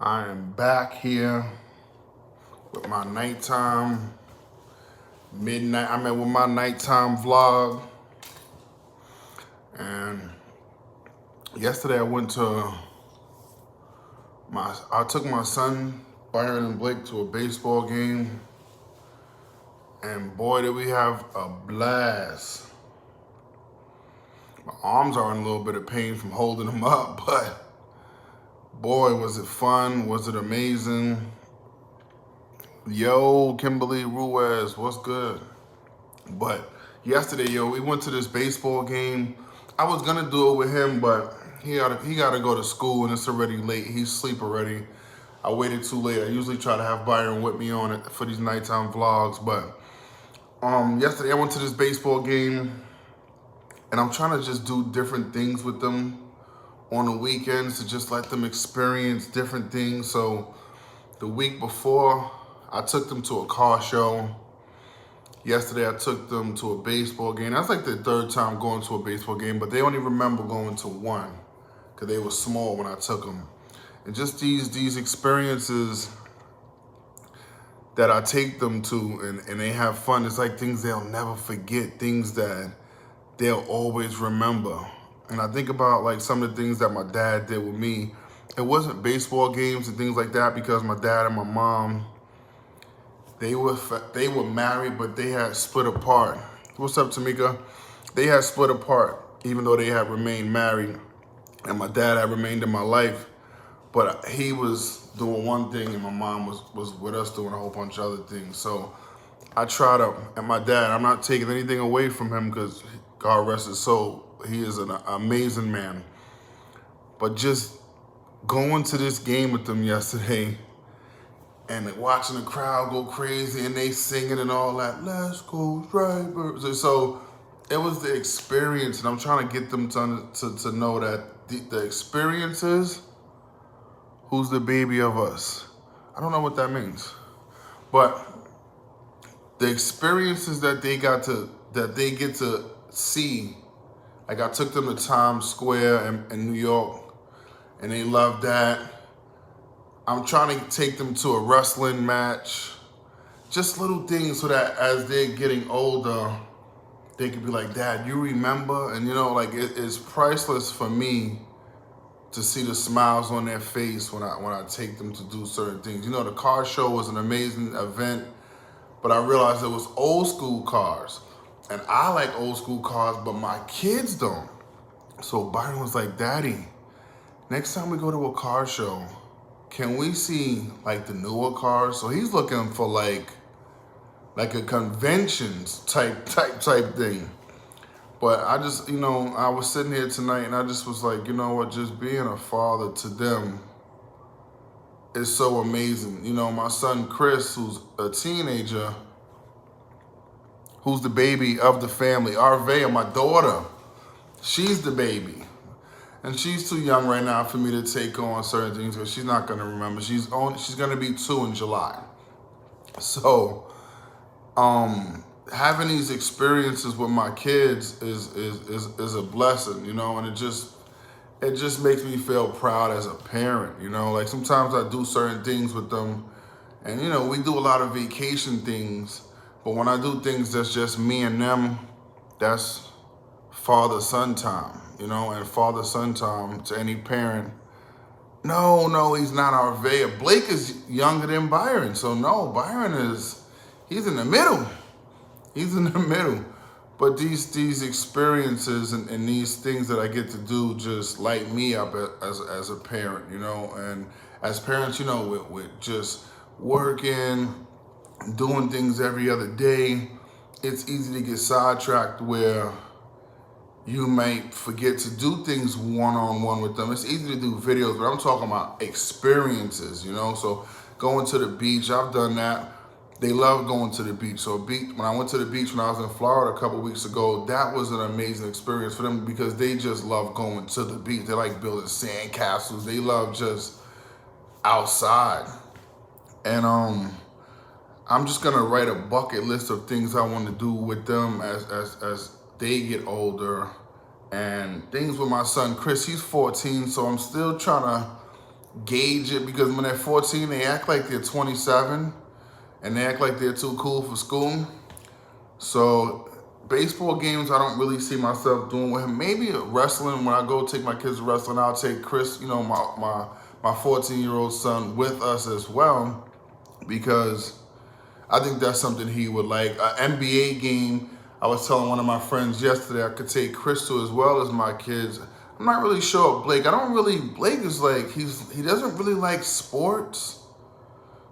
I am back here with my nighttime midnight. I'm with my nighttime vlog. And yesterday I took my son, Byron and Blake, to a baseball game. And boy, did we have a blast. My arms are in a little bit of pain from holding them up, but boy, was it fun, was it amazing. Yo, Kimberly Ruiz, what's good? But yesterday, we went to this baseball game. I was gonna do it with him, but he gotta go to school and it's already late. He's asleep already. I waited too late. I usually try to have Byron with me on it for these nighttime vlogs, but yesterday I went to this baseball game and I'm trying to just do different things with them on the weekends to just let them experience different things. So the week before, I took them to a car show. Yesterday, I took them to a baseball game. That's like the third time going to a baseball game, but they only remember going to one because they were small when I took them. And just these experiences that I take them to and they have fun, it's like things they'll never forget, things that they'll always remember. And I think about like some of the things that my dad did with me. It wasn't baseball games and things like that because my dad and my mom, they were married, but they had split apart. What's up, Tamika? They had split apart, even though they had remained married, and my dad had remained in my life. But he was doing one thing, and my mom was with us doing a whole bunch of other things. So I try to, and my dad, I'm not taking anything away from him because God rest his soul. He is an amazing man. But just going to this game with them yesterday, and watching the crowd go crazy and they singing and all that, let's go Stripers. So it was the experience, and I'm trying to get them to know that the experiences, who's the baby of us? I don't know what that means. But the experiences that they get to see, like I took them to Times Square in New York, and they loved that. I'm trying to take them to a wrestling match. Just little things so that as they're getting older, they could be like, Dad, you remember? And like it's priceless for me to see the smiles on their face when I take them to do certain things. The car show was an amazing event, but I realized it was old school cars. And I like old school cars, but my kids don't. So Byron was like, Daddy, next time we go to a car show, can we see like the newer cars? So he's looking for like a conventions type thing. But I just, I was sitting here tonight and I just was like, you know what, just being a father to them is so amazing. My son Chris, who's a teenager, who's the baby of the family, Arvea, my daughter, she's the baby. And she's too young right now for me to take on certain things because she's not gonna remember. She's gonna be 2 in July. So, having these experiences with my kids is a blessing, and it just makes me feel proud as a parent, Like sometimes I do certain things with them, and we do a lot of vacation things, but when I do things that's just me and them, that's father-son time, and father-son time to any parent. No, he's not Arvea. Blake is younger than Byron, so no, he's in the middle. He's in the middle. But these experiences and these things that I get to do just light me up as a parent, and as parents, with just working, doing things every other day, it's easy to get sidetracked where you might forget to do things one-on-one with them. It's easy to do videos, but I'm talking about experiences, So going to the beach, I've done that. They love going to the beach. So when I went to the beach when I was in Florida a couple of weeks ago, that was an amazing experience for them because they just love going to the beach. They like building sand castles. They love just outside. And I'm just gonna write a bucket list of things I want to do with them as they get older, and things with my son Chris. He's 14, so I'm still trying to gauge it, because when they're 14, they act like they're 27 and they act like they're too cool for school. So baseball games, I don't really see myself doing with him. Maybe wrestling, when I go take my kids to wrestling, I'll take Chris, my 14-year-old son with us as well, because I think that's something he would like. An NBA game, I was telling one of my friends yesterday I could take Chris to as well as my kids. I'm not really sure of Blake. Blake is like, he doesn't really like sports.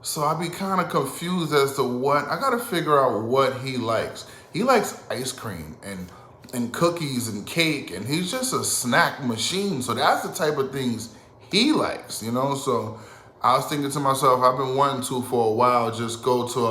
So I'd be kind of confused as to what, I gotta figure out what he likes. He likes ice cream and cookies and cake, and he's just a snack machine. So that's the type of things he likes, So I was thinking to myself, I've been wanting to for a while, just go to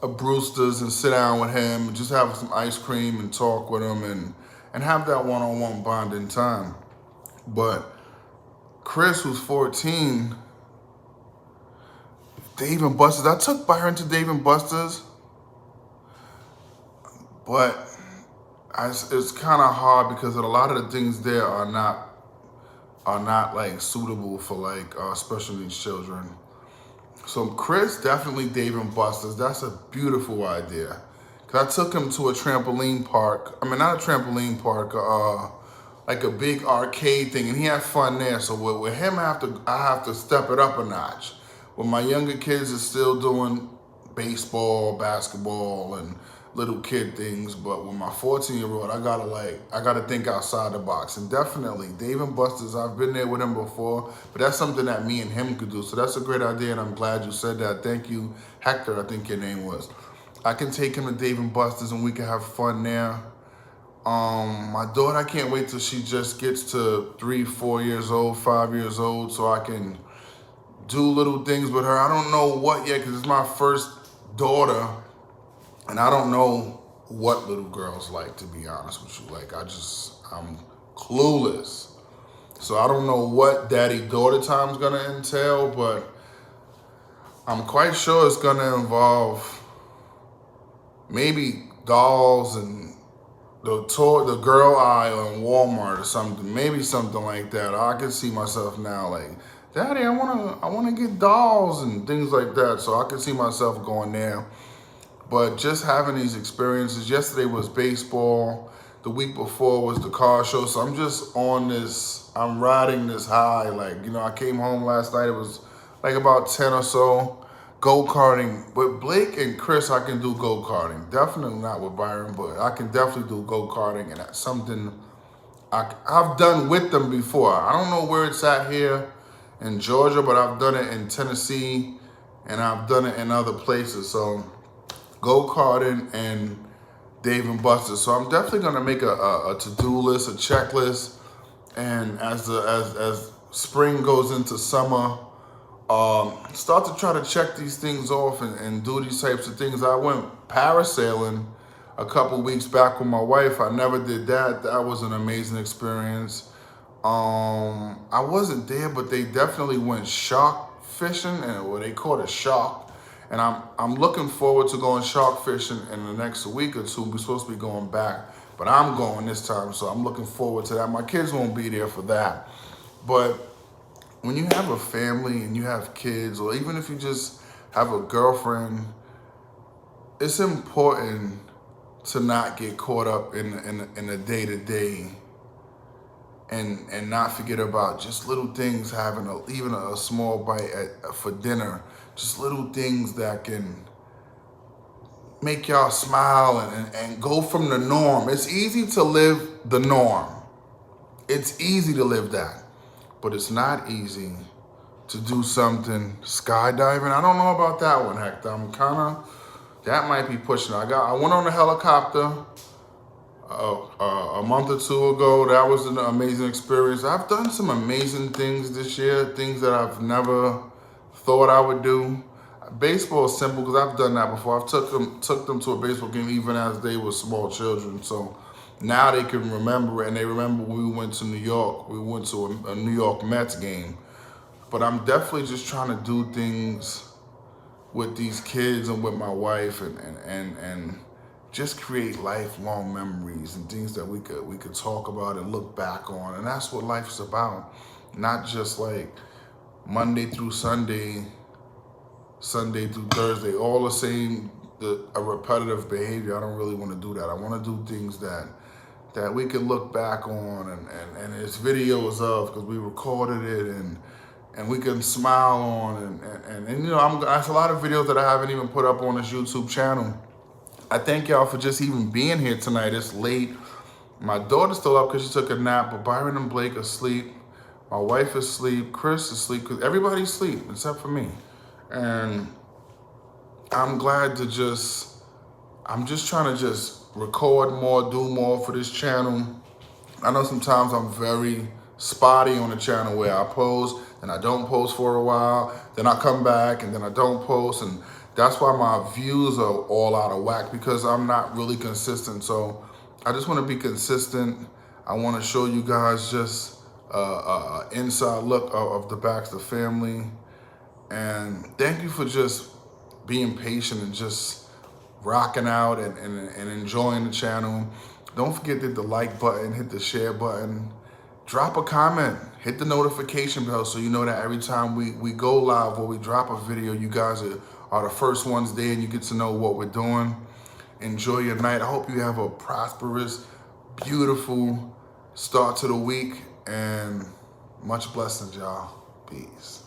a Brewster's and sit down with him, and just have some ice cream and talk with him and have that one-on-one bonding time. But Chris, who's 14, Dave and Buster's. I took Byron to Dave and Buster's, but it's kind of hard because a lot of the things there are not like suitable for like special needs children. So Chris, definitely Dave and Buster's. That's a beautiful idea. Cause I took him to a trampoline park. I mean, not a trampoline park, like a big arcade thing, and he had fun there. So with him, I have to step it up a notch. When my younger kids are still doing baseball, basketball, and little kid things, but with my 14-year-old, I gotta think outside the box. And definitely, Dave and Buster's, I've been there with him before, but that's something that me and him could do. So that's a great idea, and I'm glad you said that. Thank you, Hector, I think your name was. I can take him to Dave and Buster's, and we can have fun there. My daughter, I can't wait till she just gets to 3, 4 years old, 5 years old, so I can do little things with her. I don't know what yet, because it's my first daughter, and I don't know what little girls like, to be honest with you. Like, I'm clueless. So I don't know what daddy-daughter time's gonna entail, but I'm quite sure it's gonna involve maybe dolls and the girl aisle in Walmart or something, maybe something like that. I can see myself now like, Daddy, I wanna get dolls and things like that. So I can see myself going there. But just having these experiences, yesterday was baseball, the week before was the car show. So I'm just I'm riding this high. Like, I came home last night, it was like about 10 or so. Go-karting. With Blake and Chris, I can do go-karting. Definitely not with Byron, but I can definitely do go-karting, and that's something I've done with them before. I don't know where it's at here in Georgia, but I've done it in Tennessee, and I've done it in other places. So go-karting and Dave and Buster's. So I'm definitely gonna make a to-do list, a checklist, and as spring goes into summer, start to try to check these things off and do these types of things. I went parasailing a couple weeks back with my wife. I never did that. That was an amazing experience. I wasn't there, but they definitely went shark fishing, and they caught a shark. And I'm looking forward to going shark fishing in the next week or two. We're supposed to be going back, but I'm going this time, so I'm looking forward to that. My kids won't be there for that. But when you have a family and you have kids, or even if you just have a girlfriend, it's important to not get caught up in the day-to-day and not forget about just little things, having even a small bite for dinner, just little things that can make y'all smile and go from the norm. It's easy to live the norm. It's easy to live that, but it's not easy to do something skydiving. I don't know about that one, Hector. That might be pushing it. I went on a helicopter a month or two ago. That was an amazing experience. I've done some amazing things this year, things that I've never thought I would do. Baseball is simple because I've done that before. I've took them to a baseball game even as they were small children. So now they can remember it, and they remember when we went to New York. We went to a New York Mets game. But I'm definitely just trying to do things with these kids and with my wife and just create lifelong memories and things that we could talk about and look back on. And that's what life's about. Not just like Monday through Sunday, Sunday through Thursday, all the same, a repetitive behavior. I don't really want to do that. I want to do things that we can look back on and it's videos of, because we recorded it, and we can smile on, and you know, there's a lot of videos that I haven't even put up on this YouTube channel. I thank y'all for just even being here tonight. It's late. My daughter's still up because she took a nap, but Byron and Blake are asleep. My wife is asleep. Chris is asleep, because everybody's asleep except for me. And I'm glad to I'm just trying to just record more, do more for this channel. I know sometimes I'm very spotty on the channel, where I post and I don't post for a while, then I come back and then I don't post, and that's why my views are all out of whack, because I'm not really consistent. So I just want to be consistent. I want to show you guys just an inside look of the Baxter family. And thank you for just being patient and just rocking out and enjoying the channel. Don't forget to hit the like button, hit the share button, drop a comment, hit the notification bell so you know that every time we go live or we drop a video, you guys are the first ones there and you get to know what we're doing. Enjoy your night. I hope you have a prosperous, beautiful start to the week, and much blessings, y'all. Peace.